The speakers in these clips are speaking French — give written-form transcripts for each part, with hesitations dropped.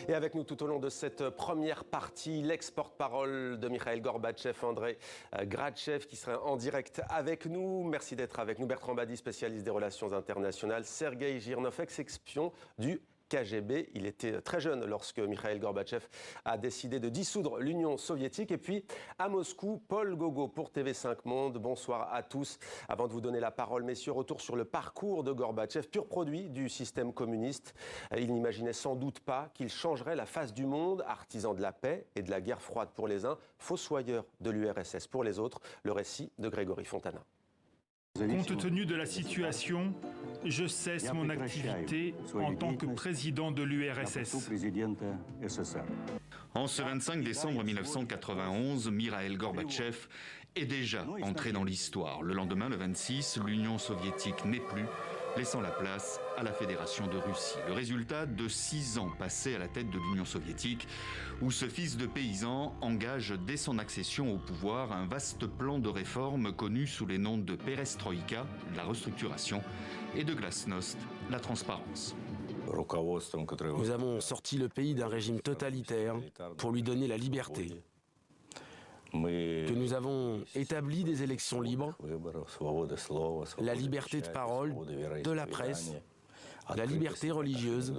Et avec nous tout au long de cette première partie, l'ex-porte-parole de Mikhaïl Gorbatchev, Andrei Grachev, qui sera en direct avec nous. Merci d'être avec nous. Bertrand Badi, spécialiste des relations internationales. Sergueï Girnov, ex-espion du KGB. Il était très jeune lorsque Mikhaïl Gorbatchev a décidé de dissoudre l'Union soviétique. Et puis à Moscou, Paul Gogo pour TV5 Monde. Bonsoir à tous. Avant de vous donner la parole, messieurs, retour sur le parcours de Gorbatchev, pur produit du système communiste. Il n'imaginait sans doute pas qu'il changerait la face du monde, artisan de la paix et de la guerre froide pour les uns, fossoyeur de l'URSS pour les autres. Le récit de Grégory Fontana. Compte tenu de la situation, je cesse mon activité en tant que président de l'URSS. En ce 25 décembre 1991, Mikhaïl Gorbatchev est déjà entré dans l'histoire. Le lendemain, le 26, l'Union soviétique n'est plus, laissant la place à la Fédération de Russie. Le résultat de 6 ans passés à la tête de l'Union soviétique, où ce fils de paysan engage dès son accession au pouvoir un vaste plan de réforme connu sous les noms de Perestroïka, la restructuration, et de Glasnost, la transparence. Nous avons sorti le pays d'un régime totalitaire pour lui donner la liberté. Que nous avons établi des élections libres, la liberté de parole, de la presse, la liberté religieuse.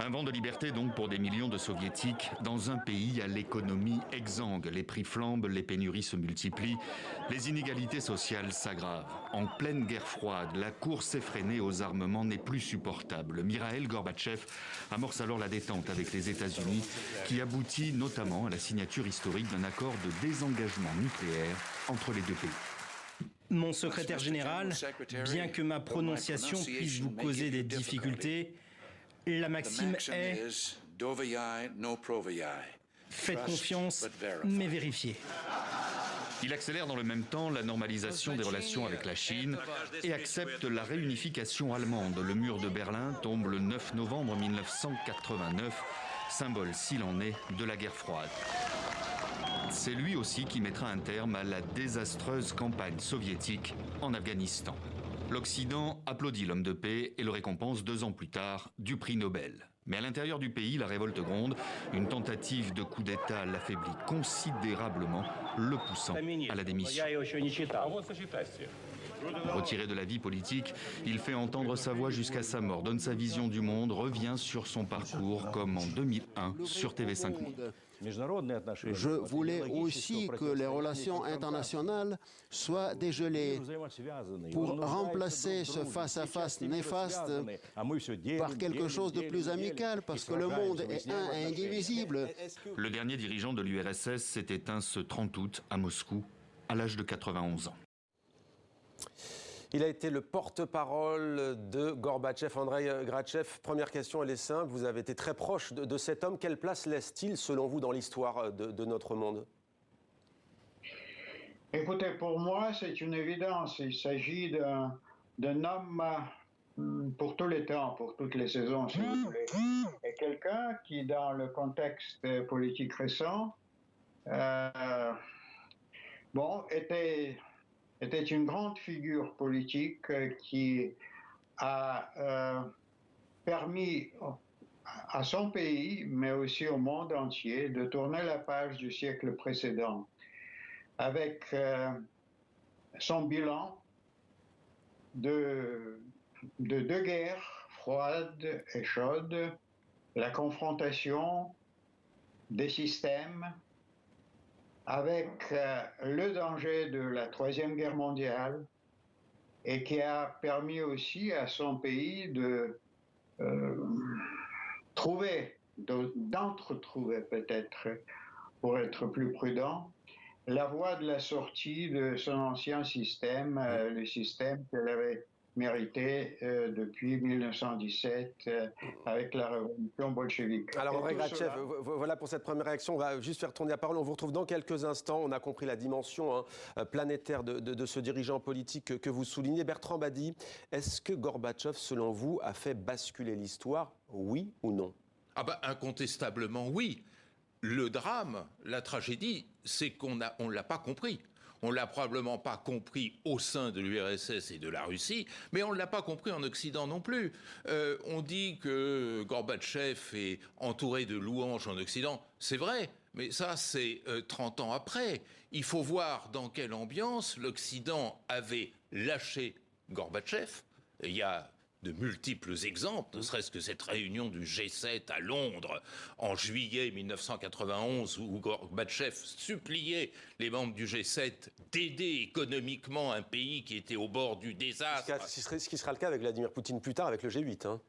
Un vent de liberté donc pour des millions de soviétiques dans un pays à l'économie exsangue. Les prix flambent, les pénuries se multiplient, les inégalités sociales s'aggravent. En pleine guerre froide, la course effrénée aux armements n'est plus supportable. Mikhaïl Gorbatchev amorce alors la détente avec les États-Unis, qui aboutit notamment à la signature historique d'un accord de désengagement nucléaire entre les deux pays. Mon secrétaire général, bien que ma prononciation puisse vous causer des difficultés, la maxime est « Faites confiance, mais vérifiez ». Il accélère dans le même temps la normalisation des relations avec la Chine et accepte la réunification allemande. Le mur de Berlin tombe le 9 novembre 1989, symbole, s'il en est, de la guerre froide. C'est lui aussi qui mettra un terme à la désastreuse campagne soviétique en Afghanistan. L'Occident applaudit l'homme de paix et le récompense 2 ans plus tard du prix Nobel. Mais à l'intérieur du pays, la révolte gronde. Une tentative de coup d'État l'affaiblit considérablement, le poussant à la démission. Retiré de la vie politique, il fait entendre sa voix jusqu'à sa mort, donne sa vision du monde, revient sur son parcours comme en 2001 sur TV5 Monde. Je voulais aussi que les relations internationales soient dégelées pour remplacer ce face-à-face néfaste par quelque chose de plus amical, parce que le monde est un et indivisible. Le dernier dirigeant de l'URSS s'est éteint ce 30 août à Moscou, à l'âge de 91 ans. Il a été le porte-parole de Gorbatchev, Andrei Grachev. Première question, elle est simple. Vous avez été très proche de cet homme. Quelle place laisse-t-il, selon vous, dans l'histoire de notre monde? Écoutez, pour moi, c'est une évidence. Il s'agit d'un homme pour tous les temps, pour toutes les saisons, si vous voulez. Et quelqu'un qui, dans le contexte politique récent, était une grande figure politique qui a permis à son pays, mais aussi au monde entier, de tourner la page du siècle précédent avec son bilan de 2 guerres froides et chaudes, la confrontation des systèmes, avec le danger de la Troisième Guerre mondiale, et qui a permis aussi à son pays de d'entretrouver peut-être, pour être plus prudent, la voie de la sortie de son ancien système, le système qu'elle avait mérité depuis 1917 avec la révolution bolchevique. Alors Andrei Grachev, voilà pour cette première réaction. On va juste faire tourner la parole. On vous retrouve dans quelques instants. On a compris la dimension planétaire de ce dirigeant politique que vous soulignez. Bertrand Badi, est-ce que Gorbatchev, selon vous, a fait basculer l'histoire, oui ou non? Incontestablement oui. Le drame, la tragédie, c'est qu'on ne l'a pas compris. On ne l'a probablement pas compris au sein de l'URSS et de la Russie, mais on ne l'a pas compris en Occident non plus. On dit que Gorbatchev est entouré de louanges en Occident. C'est vrai, mais ça, c'est 30 ans après. Il faut voir dans quelle ambiance l'Occident avait lâché Gorbatchev. Il y a de multiples exemples, ne serait-ce que cette réunion du G7 à Londres en juillet 1991 où Gorbatchev suppliait les membres du G7 d'aider économiquement un pays qui était au bord du désastre. Ce qui sera le cas avec Vladimir Poutine plus tard avec le G8. Hein.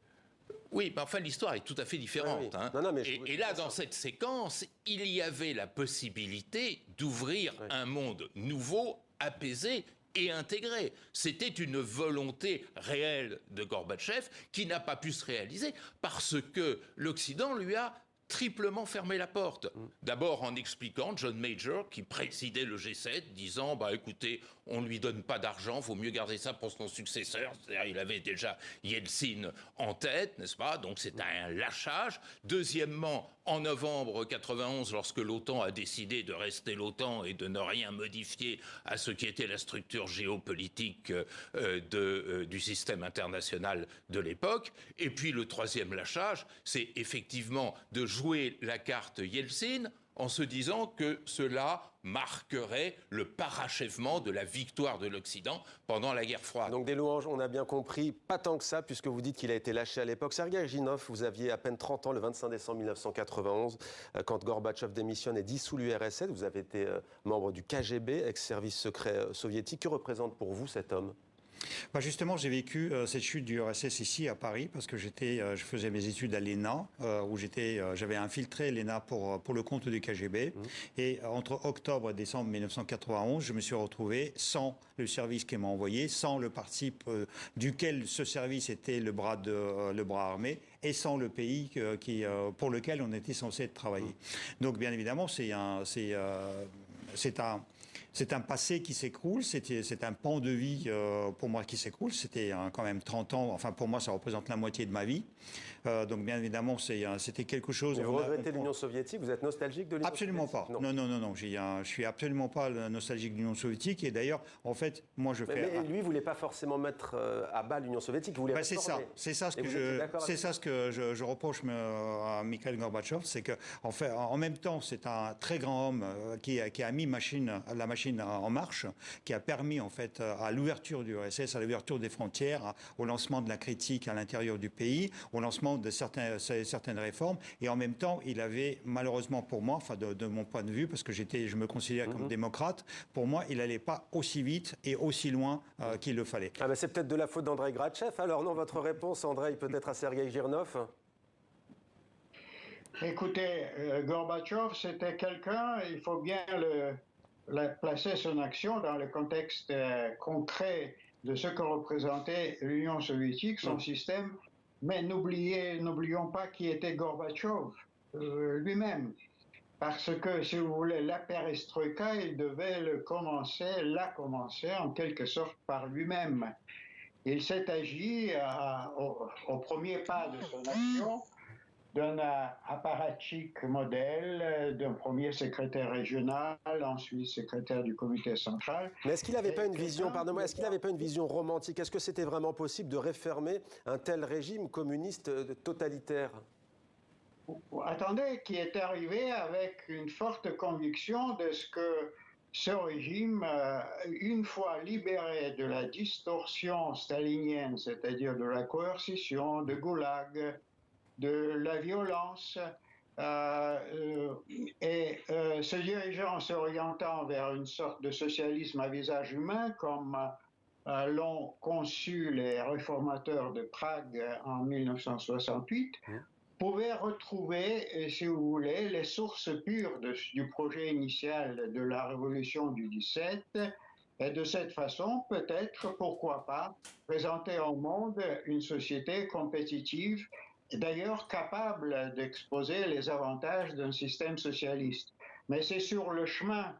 Oui, mais enfin l'histoire est tout à fait différente. Oui, oui. Hein. Non, mais et là, dans cette séquence, il y avait la possibilité d'ouvrir un monde nouveau, apaisé et intégré. C'était une volonté réelle de Gorbatchev qui n'a pas pu se réaliser parce que l'Occident lui a triplement fermé la porte. D'abord en expliquant, John Major, qui présidait le G7, disant « écoutez, on ne lui donne pas d'argent, il vaut mieux garder ça pour son successeur ». C'est-à-dire il avait déjà Yeltsin en tête, n'est-ce pas? Donc c'est un lâchage. Deuxièmement, en novembre 91, lorsque l'OTAN a décidé de rester l'OTAN et de ne rien modifier à ce qui était la structure géopolitique du système international de l'époque. Et puis le troisième lâchage, c'est effectivement de jouer la carte Yeltsin en se disant que cela marquerait le parachèvement de la victoire de l'Occident pendant la guerre froide. Donc des louanges, on a bien compris, pas tant que ça, puisque vous dites qu'il a été lâché à l'époque. Sergueï Girnov, vous aviez à peine 30 ans le 25 décembre 1991, quand Gorbatchev démissionne et dissout l'URSS. Vous avez été membre du KGB, ex-service secret soviétique. Que représente pour vous cet homme ? Justement, j'ai vécu cette chute du URSS ici à Paris parce que je faisais mes études à l'ENA où j'avais infiltré l'ENA pour le compte du KGB. Et entre octobre et décembre 1991, je me suis retrouvé sans le service qui m'a envoyé, sans le parti duquel ce service était le bras armé et sans le pays pour lequel on était censé travailler. Donc, bien évidemment, c'est un passé qui s'écroule, c'est un pan de vie pour moi qui s'écroule. C'était quand même 30 ans, enfin pour moi ça représente la moitié de ma vie. Donc bien évidemment c'était quelque chose... Mais vous regrettez l'Union soviétique? Vous êtes nostalgique de l'Union soviétique? Absolument pas. Non. Je suis absolument pas nostalgique de l'Union soviétique. Et d'ailleurs, en fait, moi je fais... Mais lui, il voulait pas forcément mettre à bas l'Union soviétique. Il voulait c'est ça ce que je reproche à Mikhail Gorbatchev, c'est que en même temps, c'est un très grand homme qui a mis la machine en marche, qui a permis en fait à l'ouverture du URSS, à l'ouverture des frontières, au lancement de la critique à l'intérieur du pays, au lancement de certaines réformes. Et en même temps, il avait malheureusement pour moi, enfin de mon point de vue, parce que je me considère comme démocrate, pour moi, il n'allait pas aussi vite et aussi loin qu'il le fallait. C'est peut-être de la faute d'Andreï Gratchev. Alors non, votre réponse, Andreï, peut-être à Sergueï Girnov? Écoutez, Gorbatchev, c'était quelqu'un, il faut bien placer son action dans le contexte concret de ce que représentait l'Union soviétique, son système, mais n'oublions pas qui était Gorbatchev lui-même. Parce que, si vous voulez, la perestroïka, il devait la commencer en quelque sorte par lui-même. Il s'est agi au premier pas de son action d'un apparatchik modèle, d'un premier secrétaire régional, ensuite secrétaire du comité central. Mais est-ce qu'il n'avait pas une vision, pardonnez-moi, est-ce qu'il n'avait pas une vision romantique? Est-ce que c'était vraiment possible de réformer un tel régime communiste totalitaire? Attendez, qui est arrivé avec une forte conviction de ce que ce régime, une fois libéré de la distorsion stalinienne, c'est-à-dire de la coercition, de goulag, de la violence, se dirigeant, s'orientant vers une sorte de socialisme à visage humain, comme l'ont conçu les réformateurs de Prague en 1968, pouvait retrouver, si vous voulez, les sources pures du projet initial de la révolution du 17, et de cette façon, peut-être, pourquoi pas, présenter au monde une société compétitive, d'ailleurs capable d'exposer les avantages d'un système socialiste. Mais c'est sur le chemin,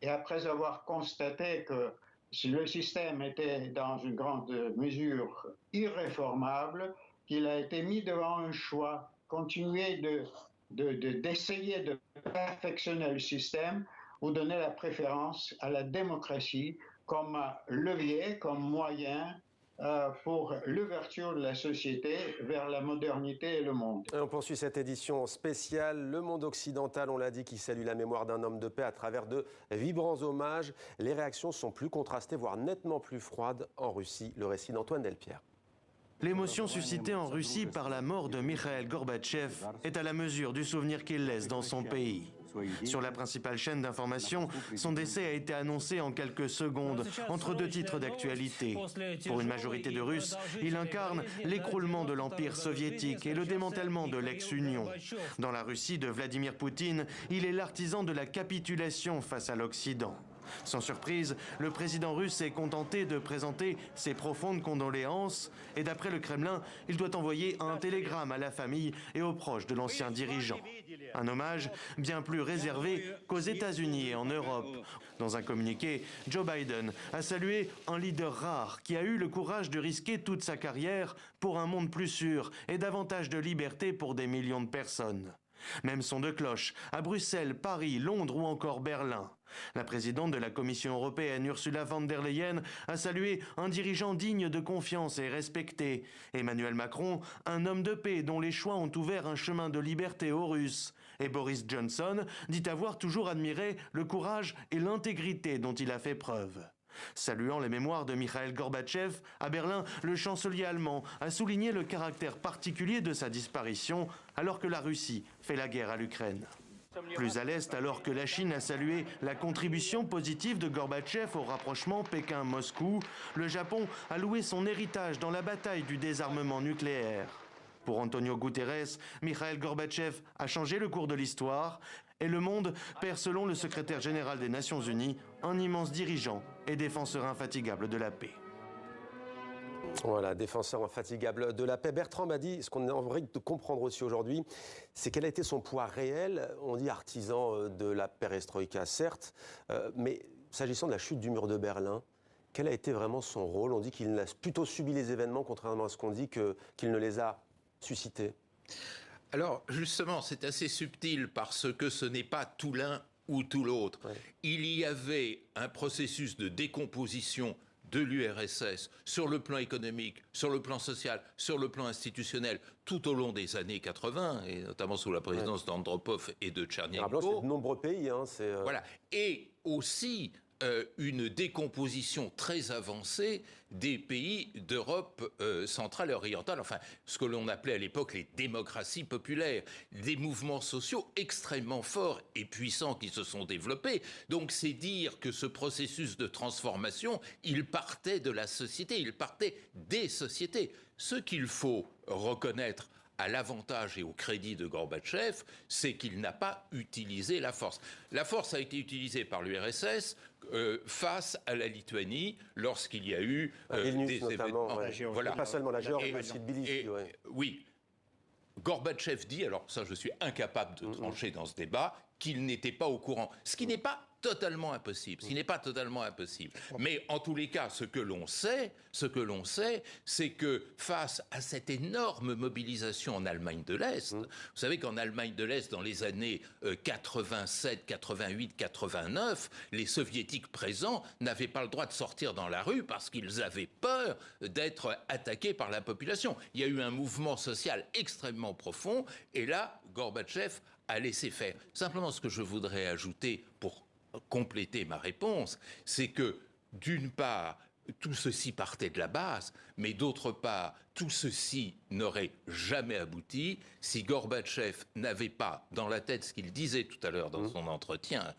et après avoir constaté que le système était dans une grande mesure irréformable, qu'il a été mis devant un choix, continuer d'essayer de perfectionner le système vous donnez la préférence à la démocratie comme levier, comme moyen pour l'ouverture de la société vers la modernité et le monde. Et on poursuit cette édition spéciale. Le monde occidental, on l'a dit, qui salue la mémoire d'un homme de paix à travers de vibrants hommages. Les réactions sont plus contrastées, voire nettement plus froides en Russie. Le récit d'Antoine Delpierre. L'émotion suscitée en Russie par la mort de Mikhaïl Gorbatchev est à la mesure du souvenir qu'il laisse dans son pays. Sur la principale chaîne d'information, son décès a été annoncé en quelques secondes, entre deux titres d'actualité. Pour une majorité de Russes, il incarne l'écroulement de l'Empire soviétique et le démantèlement de l'ex-Union. Dans la Russie de Vladimir Poutine, il est l'artisan de la capitulation face à l'Occident. Sans surprise, le président russe s'est contenté de présenter ses profondes condoléances et d'après le Kremlin, il doit envoyer un télégramme à la famille et aux proches de l'ancien dirigeant. Un hommage bien plus réservé qu'aux États-Unis et en Europe. Dans un communiqué, Joe Biden a salué un leader rare qui a eu le courage de risquer toute sa carrière pour un monde plus sûr et davantage de liberté pour des millions de personnes. Même son de cloche à Bruxelles, Paris, Londres ou encore Berlin. La présidente de la Commission européenne, Ursula von der Leyen, a salué un dirigeant digne de confiance et respecté. Emmanuel Macron, un homme de paix dont les choix ont ouvert un chemin de liberté aux Russes. Et Boris Johnson dit avoir toujours admiré le courage et l'intégrité dont il a fait preuve. Saluant les mémoires de Mikhaïl Gorbatchev, à Berlin, le chancelier allemand a souligné le caractère particulier de sa disparition alors que la Russie fait la guerre à l'Ukraine. Plus à l'est, alors que la Chine a salué la contribution positive de Gorbatchev au rapprochement Pékin-Moscou, le Japon a loué son héritage dans la bataille du désarmement nucléaire. Pour Antonio Guterres, Mikhaïl Gorbatchev a changé le cours de l'histoire et le monde perd, selon le secrétaire général des Nations Unies, un immense dirigeant et défenseur infatigable de la paix. Voilà, défenseur infatigable de la paix. Bertrand m'a dit, ce qu'on a envie de comprendre aussi aujourd'hui, c'est quel a été son poids réel. On dit artisan de la perestroïka, certes, mais s'agissant de la chute du mur de Berlin, quel a été vraiment son rôle? On dit qu'il a plutôt subi les événements, contrairement à ce qu'on dit, qu'il ne les a suscités. Alors, justement, c'est assez subtil parce que ce n'est pas tout l'un ou tout l'autre. Ouais. Il y avait un processus de décomposition de l'URSS sur le plan économique, sur le plan social, sur le plan institutionnel, tout au long des années 80, et notamment sous la présidence d'Andropov et de Tchernyenko. C'est de nombreux pays. Voilà. Et aussi une décomposition très avancée des pays d'Europe centrale et orientale, enfin ce que l'on appelait à l'époque les démocraties populaires, des mouvements sociaux extrêmement forts et puissants qui se sont développés. Donc c'est dire que ce processus de transformation, il partait de la société, il partait des sociétés. Ce qu'il faut reconnaître à l'avantage et au crédit de Gorbatchev, c'est qu'il n'a pas utilisé la force. La force a été utilisée par l'URSS face à la Lituanie lorsqu'il y a eu des événements. Ouais. Voilà. Pas seulement la Géorgie, mais aussi Tbilissi. Oui. Gorbatchev dit, alors ça je suis incapable de trancher dans ce débat, qu'il n'était pas au courant. Ce qui n'est pas totalement impossible. Mais en tous les cas, ce que l'on sait, c'est que face à cette énorme mobilisation en Allemagne de l'Est, vous savez qu'en Allemagne de l'Est, dans les années 87, 88, 89, les soviétiques présents n'avaient pas le droit de sortir dans la rue parce qu'ils avaient peur d'être attaqués par la population. Il y a eu un mouvement social extrêmement profond et là, Gorbatchev a laissé faire. Simplement, ce que je voudrais ajouter pour compléter ma réponse, c'est que, d'une part, tout ceci partait de la base, mais d'autre part, tout ceci n'aurait jamais abouti si Gorbatchev n'avait pas dans la tête ce qu'il disait tout à l'heure dans son entretien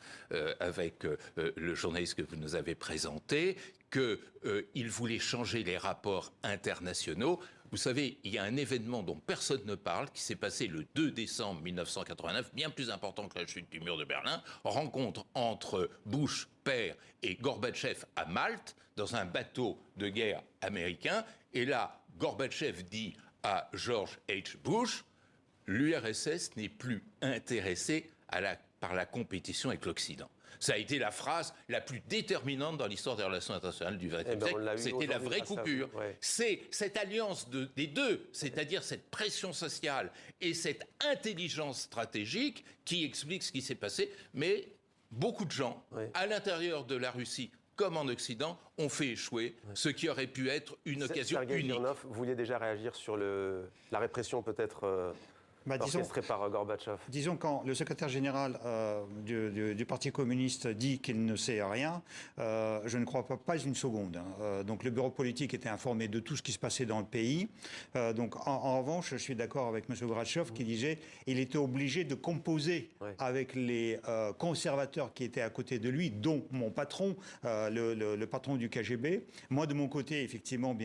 avec le journaliste que vous nous avez présenté, qu'il voulait changer les rapports internationaux. Vous savez, il y a un événement dont personne ne parle, qui s'est passé le 2 décembre 1989, bien plus important que la chute du mur de Berlin, rencontre entre Bush, père, et Gorbatchev à Malte, dans un bateau de guerre américain. Et là, Gorbatchev dit à George H. Bush, l'URSS n'est plus intéressée par la compétition avec l'Occident. Ça a été la phrase la plus déterminante dans l'histoire des relations internationales du XXe siècle. C'était la vraie coupure. Ouais. C'est cette alliance des deux, c'est-à-dire cette pression sociale et cette intelligence stratégique qui explique ce qui s'est passé. Mais beaucoup de gens, à l'intérieur de la Russie comme en Occident, ont fait échouer ce qui aurait pu être une occasion unique. Vous vouliez déjà réagir sur la répression peut-être orchestrée par Gorbatchev? Disons, quand le secrétaire général du Parti communiste dit qu'il ne sait rien, je ne crois pas une seconde. Donc le bureau politique était informé de tout ce qui se passait dans le pays. Donc en revanche, je suis d'accord avec M. Gorbatchev qui disait qu'il était obligé de composer avec les conservateurs qui étaient à côté de lui, dont mon patron, le patron du KGB. Moi, de mon côté, effectivement,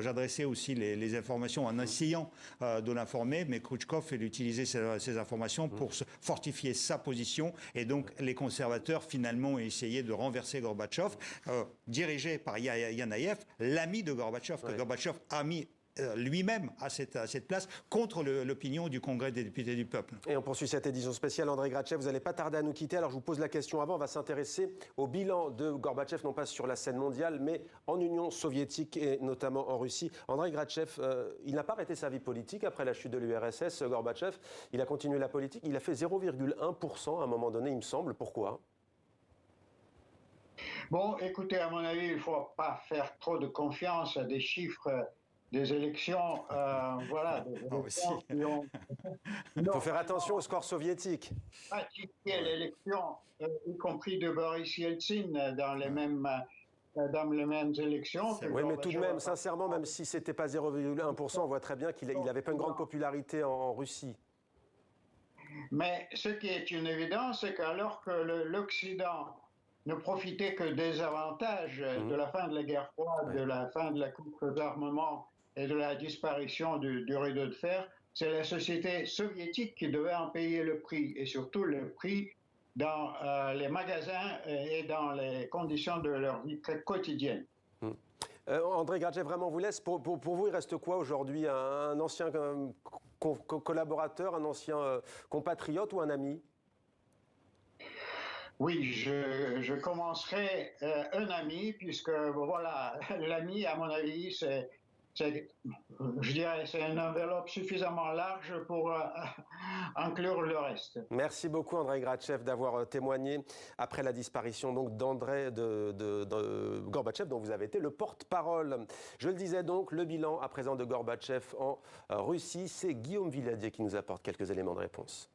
j'adressais aussi les informations en essayant de l'informer, mais il utilisait ces informations pour fortifier sa position, et donc les conservateurs finalement ont essayé de renverser Gorbatchev, dirigé par Yanayev, l'ami de Gorbatchev, que Gorbatchev a mis lui-même à cette place contre l'opinion du Congrès des députés du peuple. Et on poursuit cette édition spéciale. Andrei Gratchev, vous n'allez pas tarder à nous quitter. Alors je vous pose la question avant. On va s'intéresser au bilan de Gorbatchev, non pas sur la scène mondiale, mais en Union soviétique et notamment en Russie. Andrei Gratchev, il n'a pas arrêté sa vie politique après la chute de l'URSS. Gorbatchev, il a continué la politique. Il a fait 0,1% à un moment donné, il me semble. Pourquoi ? Bon, écoutez, à mon avis, il ne faut pas faire trop de confiance à des chiffres des élections, voilà. Il faut faire attention au score soviétique. L'élection, y compris de Boris Yeltsin, dans les mêmes élections. Oui, mais tout de même, sincèrement, même si ce n'était pas 0,1%, on voit très bien qu'il n'avait pas une grande popularité en Russie. Mais ce qui est une évidence, c'est qu'alors que l'Occident ne profitait que des avantages de la fin de la guerre froide, de la fin de la course aux armements et de la disparition du rideau de fer, c'est la société soviétique qui devait en payer le prix, et surtout le prix dans les magasins et dans les conditions de leur vie très quotidienne. Andrei Gratchev, vraiment, vous laisse. Pour vous, il reste quoi aujourd'hui? Un ancien collaborateur, un ancien compatriote ou un ami? Oui, je commencerai un ami, puisque voilà, l'ami, à mon avis, je dirais, c'est une enveloppe suffisamment large pour inclure le reste. Merci beaucoup Andrei Gratchev d'avoir témoigné après la disparition donc de Gorbatchev, dont vous avez été le porte-parole. Je le disais donc, le bilan à présent de Gorbatchev en Russie, c'est Guillaume Villadier qui nous apporte quelques éléments de réponse.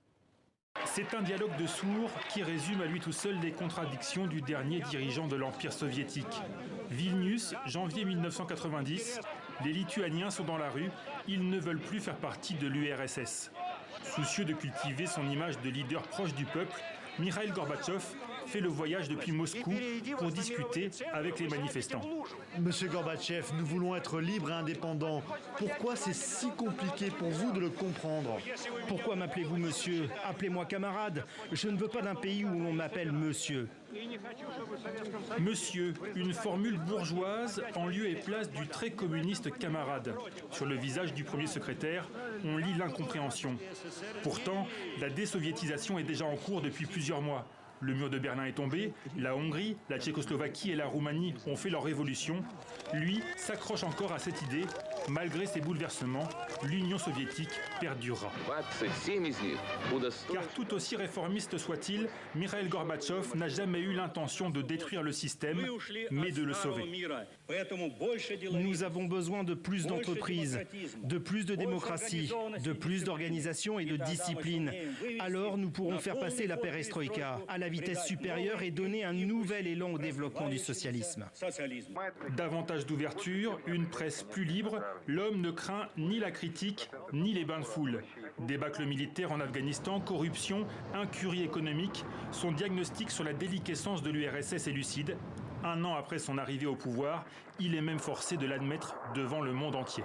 C'est un dialogue de sourds qui résume à lui tout seul les contradictions du dernier dirigeant de l'Empire soviétique. Vilnius, janvier 1990, les Lituaniens sont dans la rue, ils ne veulent plus faire partie de l'URSS. Soucieux de cultiver son image de leader proche du peuple, Mikhail Gorbatchev fait le voyage depuis Moscou pour discuter avec les manifestants. Monsieur Gorbatchev, nous voulons être libres et indépendants. Pourquoi c'est si compliqué pour vous de le comprendre? Pourquoi m'appelez-vous monsieur? Appelez-moi camarade. Je ne veux pas d'un pays où on m'appelle monsieur. Monsieur, une formule bourgeoise en lieu et place du très communiste camarade. Sur le visage du premier secrétaire, on lit l'incompréhension. Pourtant, la désoviétisation est déjà en cours depuis plusieurs mois. Le mur de Berlin est tombé, la Hongrie, la Tchécoslovaquie et la Roumanie ont fait leur révolution. Lui s'accroche encore à cette idée. Malgré ces bouleversements, l'Union soviétique perdurera. Car tout aussi réformiste soit-il, Mikhail Gorbatchev n'a jamais eu l'intention de détruire le système, mais de le sauver. Nous avons besoin de plus d'entreprises, de plus de démocratie, de plus d'organisation et de discipline. Alors nous pourrons faire passer la perestroïka à la vitesse supérieure et donner un nouvel élan au développement du socialisme. Davantage d'ouverture, une presse plus libre, l'homme ne craint ni la critique, ni les bains de foule. Débâcle militaire en Afghanistan, corruption, incurie économique, son diagnostic sur la déliquescence de l'URSS est lucide. Un an après son arrivée au pouvoir, il est même forcé de l'admettre devant le monde entier.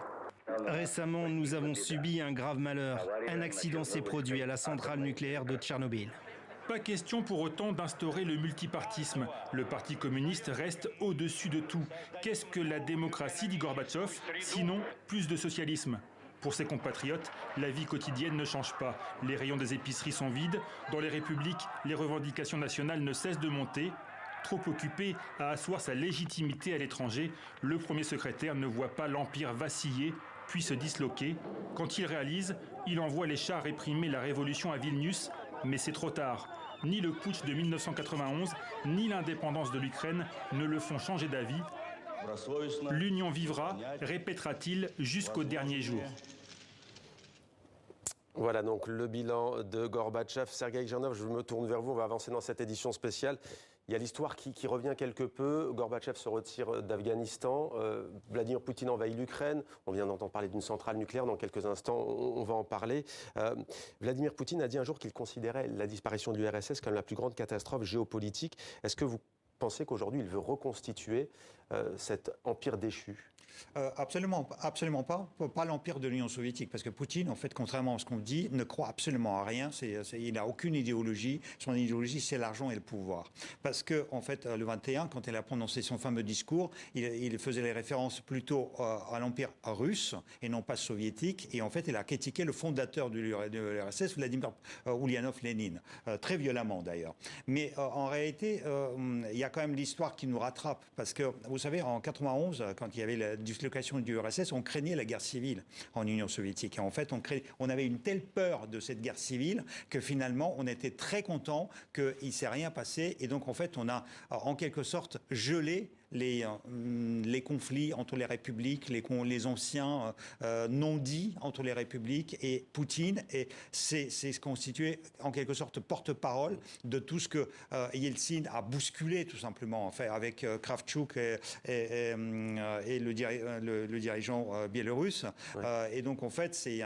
Récemment, nous avons subi un grave malheur. Un accident s'est produit à la centrale nucléaire de Tchernobyl. Pas question pour autant d'instaurer le multipartisme. Le Parti communiste reste au-dessus de tout. Qu'est-ce que la démocratie, dit Gorbatchev, sinon plus de socialisme? Pour ses compatriotes, la vie quotidienne ne change pas. Les rayons des épiceries sont vides. Dans les républiques, les revendications nationales ne cessent de monter. Trop occupé à asseoir sa légitimité à l'étranger, le premier secrétaire ne voit pas l'Empire vaciller puis se disloquer. Quand il réalise, il envoie les chars réprimer la révolution à Vilnius Mais c'est trop tard. Ni le putsch de 1991, ni l'indépendance de l'Ukraine ne le font changer d'avis. L'Union vivra, répétera-t-il jusqu'au dernier jour. Voilà donc le bilan de Gorbatchev. Sergueï Girnov, je me tourne vers vous, on va avancer dans cette édition spéciale. Il y a l'histoire qui revient quelque peu. Gorbatchev se retire d'Afghanistan. Vladimir Poutine envahit l'Ukraine. On vient d'entendre parler d'une centrale nucléaire. Dans quelques instants, on va en parler. Vladimir Poutine a dit un jour qu'il considérait la disparition de l'URSS comme la plus grande catastrophe géopolitique. Est-ce que vous pensez qu'aujourd'hui, il veut reconstituer cet empire déchu ? Absolument pas l'empire de l'Union soviétique, parce que Poutine, en fait, contrairement à ce qu'on dit, ne croit absolument à rien. Il n'a aucune idéologie. Son idéologie, c'est l'argent et le pouvoir. Parce que, en fait, le 21, quand il a prononcé son fameux discours, il faisait les références plutôt à l'empire russe et non pas soviétique. Et en fait, il a critiqué le fondateur de l'URSS, Vladimir Ulyanov-Lénine, très violemment d'ailleurs. Mais en réalité, il y a quand même l'histoire qui nous rattrape, parce que, vous savez, en 91, quand il y avait la dislocation du URSS, on craignait la guerre civile en Union soviétique. Et en fait, on avait une telle peur de cette guerre civile que finalement, on était très content qu'il ne s'est rien passé. Et donc, en fait, on a en quelque sorte gelé les conflits entre les républiques, les anciens non-dits entre les républiques, et Poutine s'est constitué en quelque sorte porte-parole de tout ce que Yeltsin a bousculé tout simplement, en fait, avec Kravchuk et le dirigeant biélorusse. Ouais. Et donc en fait c'est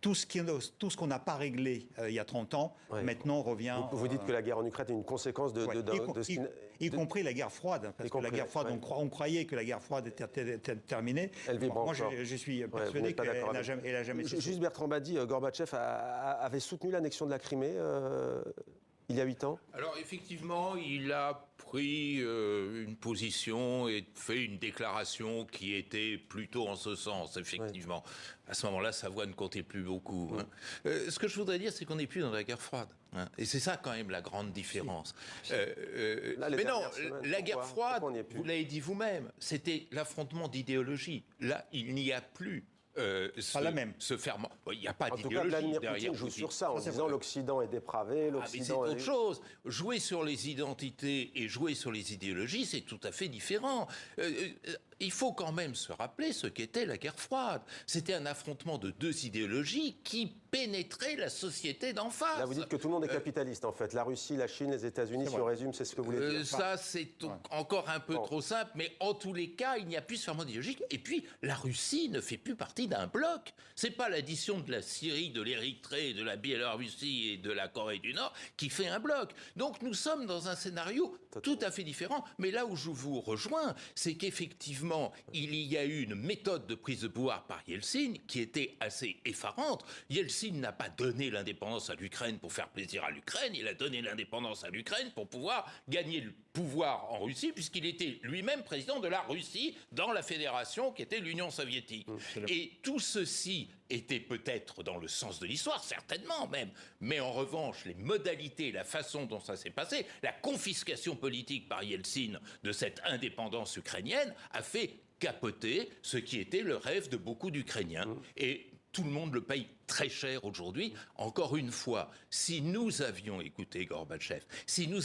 tout ce qu'on n'a pas réglé il y a 30 ans, ouais, maintenant revient... Vous dites que la guerre en Ukraine est une conséquence de... Y compris la guerre froide. Parce que la guerre froide, on croyait que la guerre froide était terminée. Moi, je suis persuadé qu'elle n'a jamais cessé. Juste Bertrand Badi, Gorbatchev avait soutenu l'annexion de la Crimée il y a 8 ans. Alors effectivement, il a pris une position et fait une déclaration qui était plutôt en ce sens, effectivement. Ouais. À ce moment-là, sa voix ne comptait plus beaucoup. Ouais. Ce que je voudrais dire, c'est qu'on n'est plus dans la guerre froide. Hein. Et c'est ça, quand même, la grande différence. Mais non, la guerre froide, vous l'avez dit vous-même, c'était l'affrontement d'idéologie. Là, il n'y a plus. Pas la même. Ce ferment. Il n'y a pas d'idéologie. En tout cas, Vladimir Poutine joue sur ça en disant l'Occident est dépravé, l'Occident c'est autre chose. Jouer sur les identités et jouer sur les idéologies, c'est tout à fait différent. Il faut quand même se rappeler ce qu'était la guerre froide. C'était un affrontement de deux idéologies qui pénétraient la société d'en face. Là, vous dites que tout le monde est capitaliste, en fait. La Russie, la Chine, les États-Unis, si on résume, c'est ce que vous voulez dire. Ça, c'est encore un peu trop simple, mais en tous les cas, il n'y a plus ce ferment idéologique. Et puis, la Russie ne fait plus partie d'un bloc. C'est pas l'addition de la Syrie, de l'Érythrée, de la Biélorussie et de la Corée du Nord qui fait un bloc. Donc, nous sommes dans un scénario tout à fait différent. Mais là où je vous rejoins, c'est qu'effectivement, il y a eu une méthode de prise de pouvoir par Yeltsin qui était assez effarante. Yeltsin n'a pas donné l'indépendance à l'Ukraine pour faire plaisir à l'Ukraine, il a donné l'indépendance à l'Ukraine pour pouvoir gagner le pouvoir en Russie, puisqu'il était lui-même président de la Russie dans la fédération qui était l'Union soviétique. Et tout ceci était peut-être dans le sens de l'histoire, certainement même, mais en revanche, les modalités, la façon dont ça s'est passé, la confiscation politique par Yeltsin de cette indépendance ukrainienne a fait capoter ce qui était le rêve de beaucoup d'Ukrainiens. Et tout le monde le paye très cher aujourd'hui. Encore une fois, si nous avions écouté Gorbatchev, si nous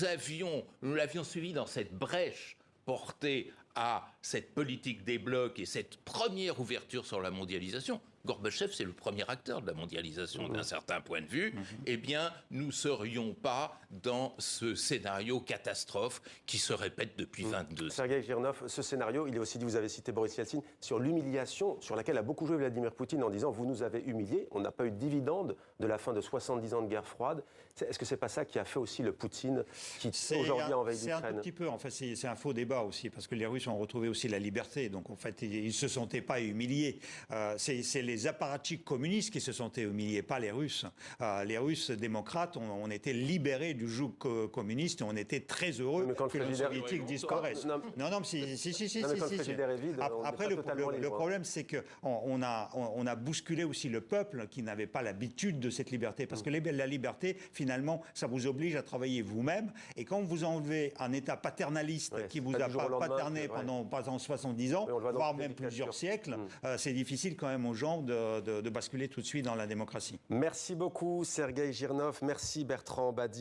l'avions suivi dans cette brèche portée à cette politique des blocs et cette première ouverture sur la mondialisation, Gorbatchev, c'est le premier acteur de la mondialisation d'un certain point de vue, eh bien, nous ne serions pas dans ce scénario catastrophe qui se répète depuis 22 ans. Sergueï Girnov, ce scénario, il est aussi dit, vous avez cité Boris Yeltsin, sur l'humiliation sur laquelle a beaucoup joué Vladimir Poutine en disant « vous nous avez humiliés, on n'a pas eu de dividende de la fin de 70 ans de guerre froide ». Est-ce que c'est pas ça qui a fait aussi le Poutine qui aujourd'hui a envahi l'Ukraine ? C'est un tout petit peu, en fait, c'est un faux débat aussi, parce que les Russes ont retrouvé aussi la liberté, donc en fait, ils ne se sentaient pas humiliés. C'est les apparatchiks communistes qui se sentaient humiliés, pas les Russes. Les Russes démocrates, on était libérés du joug communiste et on était très heureux que les Soviétiques disparaissent. Non, si. Après, le problème, c'est qu'on a bousculé aussi le peuple qui n'avait pas l'habitude de cette liberté, parce que la liberté, finalement, ça vous oblige à travailler vous-même, et quand vous enlevez un État paternaliste qui vous a paterné pendant 70 ans, voire même plusieurs siècles, c'est difficile quand même aux gens question de basculer tout de suite dans la démocratie. Merci beaucoup Sergueï Girnov, merci Bertrand Badi.